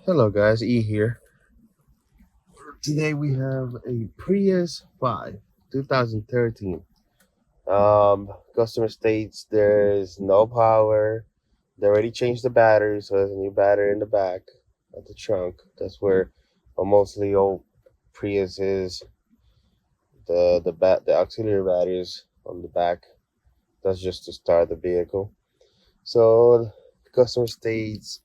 Hello guys, E here. Today we have a Prius 5, 2013. Customer states there's no power. They already changed the battery, so there's a new battery in the back of the trunk. That's where mostly old Prius is. The auxiliary batteries on the back. That's just to start the vehicle. So customer states,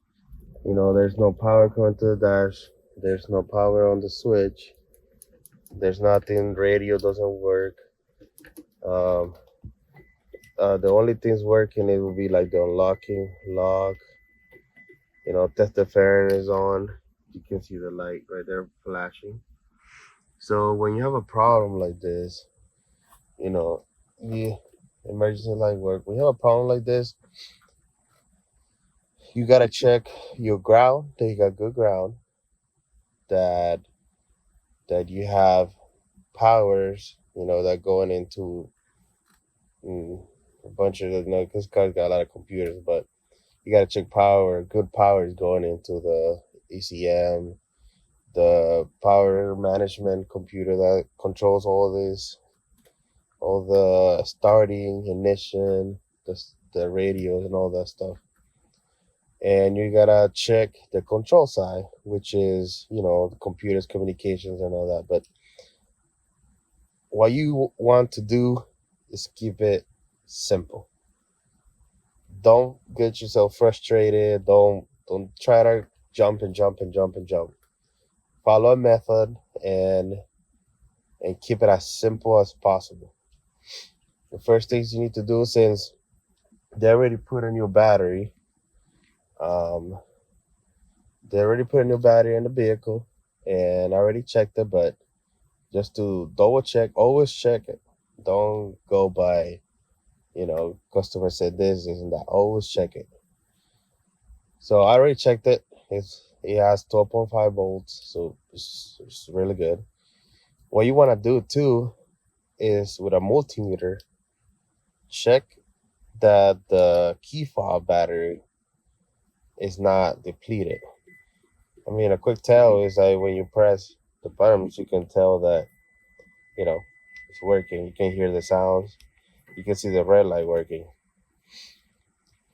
there's no power coming to the dash. There's no power on the switch. There's nothing. Radio doesn't work. Um, the only things working it will be like the unlocking lock. Test the fairing is on. You can see the light right there flashing. So when you have a problem like this, you know, the emergency light work. When you have a problem like this, you gotta check your ground. That you got good ground. That you have powers. That going into a bunch of because cars got a lot of computers, but you gotta check power. Good power is going into the ECM, the power management computer that controls all this, all the starting, ignition, the radios and all that stuff. And you gotta check the control side, which is the computers, communications, and all that. But what you want to do is keep it simple. Don't get yourself frustrated. Don't try to jump and jump and jump and jump. Follow a method and keep it as simple as possible. The first things you need to do, since they already put a new battery, um, they already put a new battery in the vehicle, and I already checked it. But just to double check, always check it. Don't go by, customer said this and that. Always check it. So I already checked it. It has 12.5 volts, so it's really good. What you want to do too is with a multimeter, check that the key fob battery is not depleted. I mean, a quick tell is that when you press the buttons, you can tell that you know it's working. You can hear the sounds. You can see the red light working.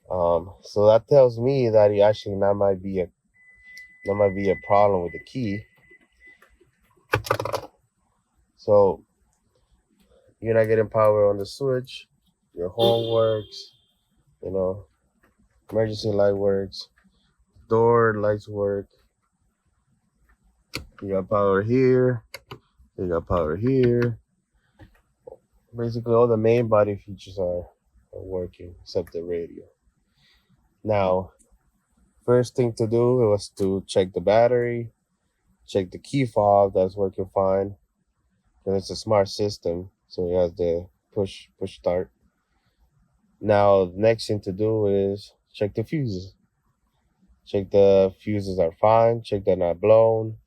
So that tells me that it actually that might be a problem with the key. So you're not getting power on the switch. Your horn works. You know, emergency light works. Door lights work. You got power here. You got power here. Basically, all the main body features are working except the radio. Now, first thing to do was to check the battery, check the key fob that's working fine. And it's a smart system, so it has the push start. Now, the next thing to do is check the fuses. Check the fuses are fine. Check they're not blown.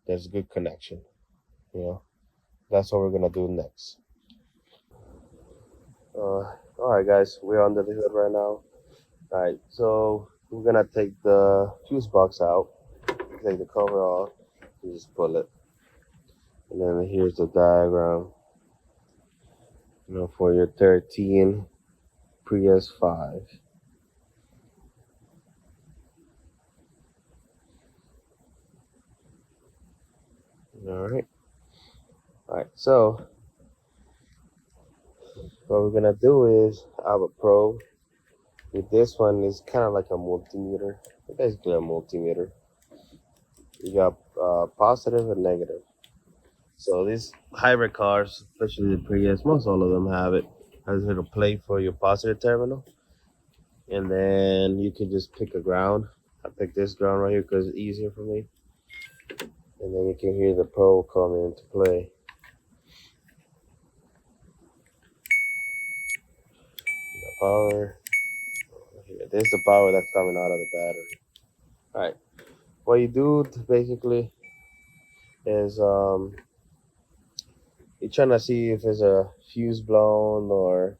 There's good connection. You know, that's what we're gonna do next. All right, guys, we're under the hood right now. All right, so we're gonna take the fuse box out, take the cover off, and just pull it. And then here's the diagram, for your 13 Prius 5. All right. All right, so what we're gonna do is I have a probe. With this one, it's kind of like a multimeter, basically a multimeter. You got positive and negative. So these hybrid cars, especially the Prius, most all of them have it. Has a little plate for your positive terminal, and then you can just pick a ground. I picked this ground right here because it's easier for me, and then you can hear the probe come into play. The power. This is the power that's coming out of the battery. All right. What you do basically is you're trying to see if there's a fuse blown or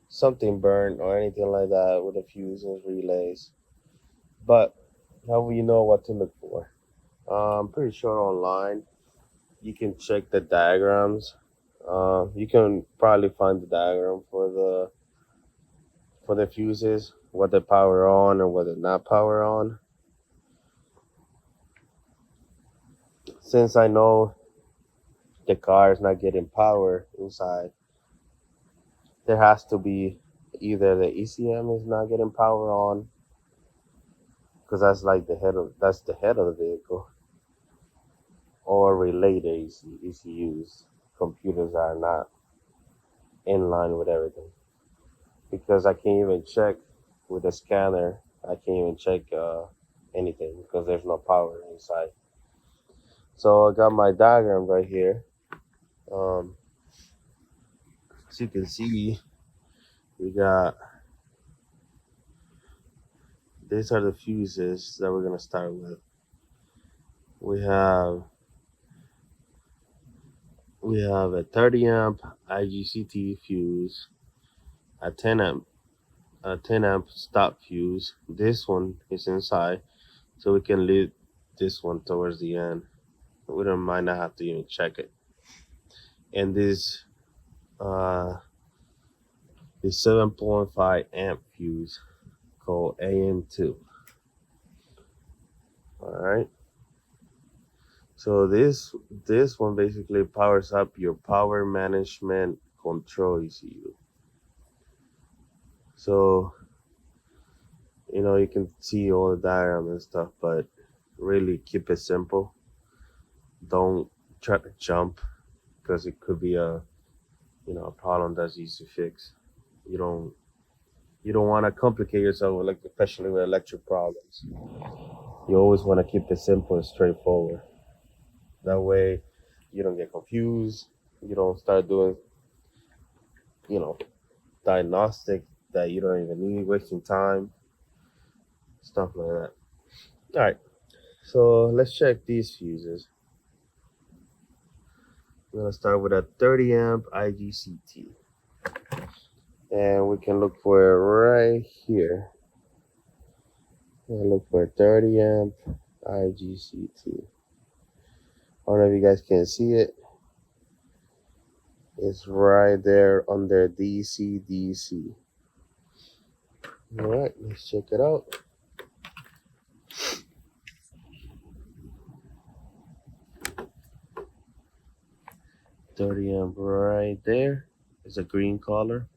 something burnt or anything like that with the fuses relays. But How will you know what to look for? I'm pretty sure online you can check the diagrams. You can probably find the diagram for the fuses, what they power on and what they not power on. Since I know the car is not getting power inside, there has to be either the ECM is not getting power on, because that's like the head of the vehicle, or related ECUs. Computers are not in line with everything, because I can't even check with a scanner. I can't even check anything because there's no power inside. So I got my diagram right here. As you can see, we got, these are the fuses that we're gonna start with. We have a 30 amp IGCT fuse, a 10 amp stop fuse. This one is inside, so we can leave this one towards the end. We don't might not have to even check it. And this 7.5 amp fuse called AM2. All right. So this one basically powers up your power management control ECU. So you can see all the diagram and stuff, but really keep it simple. Don't try to jump, because it could be a problem that's easy to fix. You don't want to complicate yourself with, especially with electric problems. You always want to keep it simple and straightforward. That way you don't get confused. You don't start doing diagnostic that you don't even need, wasting time, stuff like that. All right, so let's check these fuses. I'm gonna start with a 30 amp IGCT, and we can look for it right here. Look for 30 amp IGCT. I don't know if you guys can see it. It's right there under DC. All right, let's check it out. $30 amp right there. It's a green color.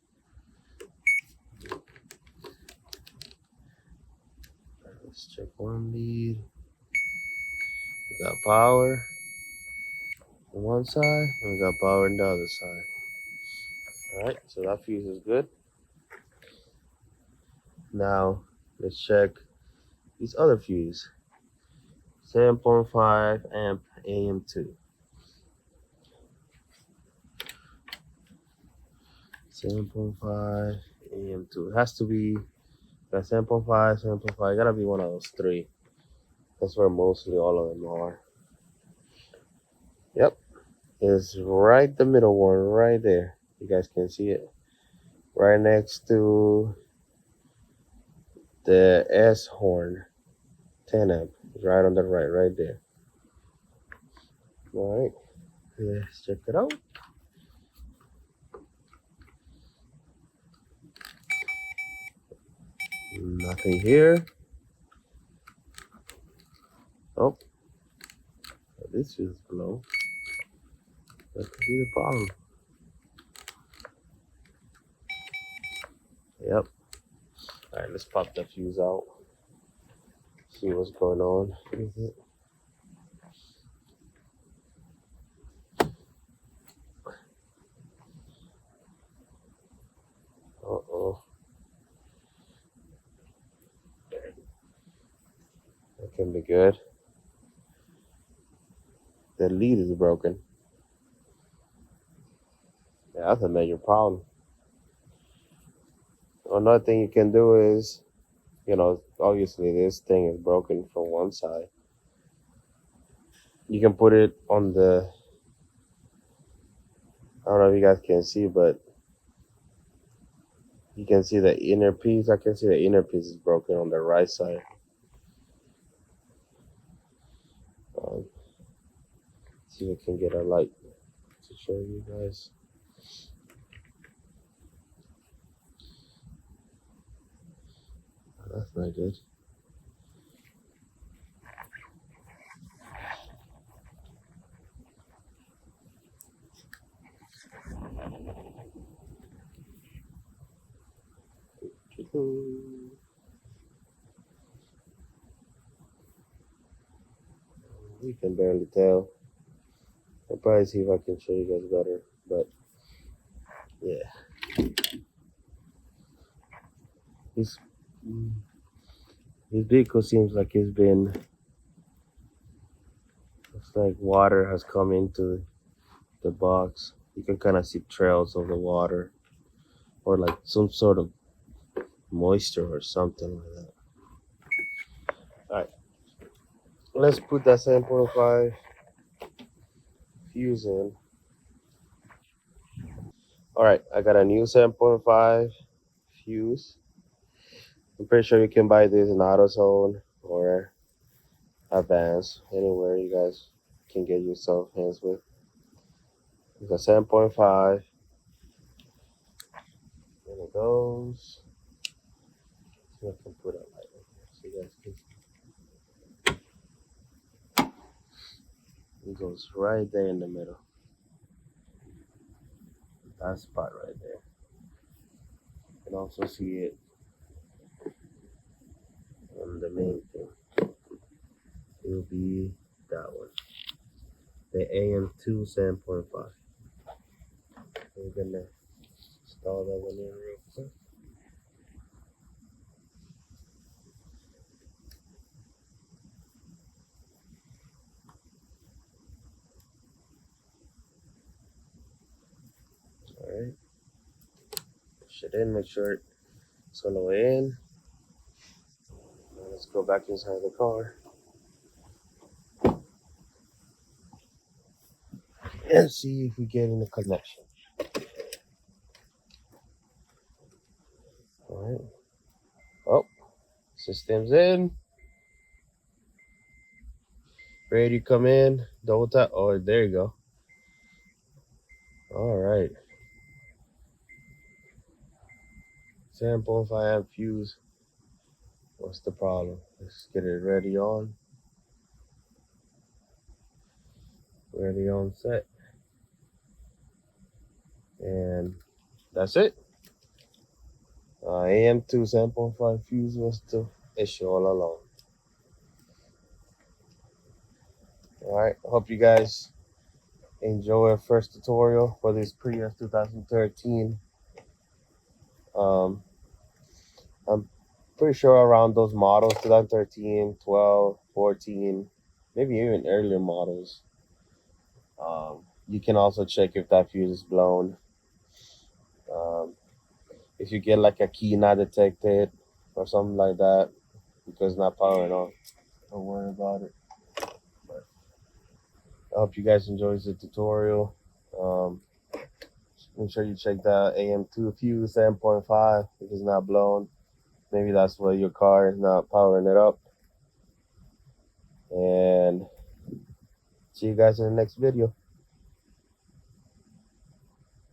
Let's check one lead. We got power on one side, and we got power on the other side. All right, so that fuse is good. Now let's check these other fuse. 7.5 amp AM2. 7.5 AM2. It has to be got 7.5, 7.5. Gotta be one of those three. That's where mostly all of them are. Yep. It's right the middle one right there. You guys can see it. Right next to the S horn. 10 amp. It's right on the right there. All right. Let's check it out. Nothing here. Oh, this is low. That could be the problem. Yep. All right, let's pop the fuse out. See what's going on with it. Uh-oh. That can be good. The lead is broken. Yeah, that's a major problem. Another thing you can do is, obviously this thing is broken from one side. You can put it on I don't know if you guys can see, but you can see the inner piece. I can see the inner piece is broken on the right side. See if I can get a light to show you guys. That's not good. You can barely tell. I'll probably see if I can show you guys better, but yeah. His vehicle seems like it's been, looks like water has come into the box. You can kind of see trails of the water or like some sort of moisture or something like that. All right, let's put that 7.5 fuse in. All right, I got a new 7.5 fuse. I'm pretty sure you can buy this in AutoZone or Advance, anywhere you guys can get yourself hands with. It's a 7.5. And it goes. See if I can put a light in here so you guys can see. It goes right there in the middle. That spot right there. You can also see it on the main thing. It will be that one. The AM2 7.5. We're gonna install that one in real quick. Alright. Push it in, make sure it's all the way in. Now let's go back inside the car. And see if we get in the connection. Alright. Oh, system's in. Ready to come in. Double tap. Oh, there you go. Alright. 7.5 amp fuse. What's the problem? Let's get it ready on. Ready on set. And that's it. AM2 7.5 fuse was the issue all along. Alright, hope you guys enjoy our first tutorial for this Prius 2013. I'm pretty sure around those models, 2013, 12, 14, maybe even earlier models. You can also check if that fuse is blown. If you get like a key not detected or something like that because it's not powering on, don't worry about it. But I hope you guys enjoyed the tutorial. Make sure you check that AM2 fuse 7.5 if it's not blown. Maybe that's why your car is not powering it up. And see you guys in the next video.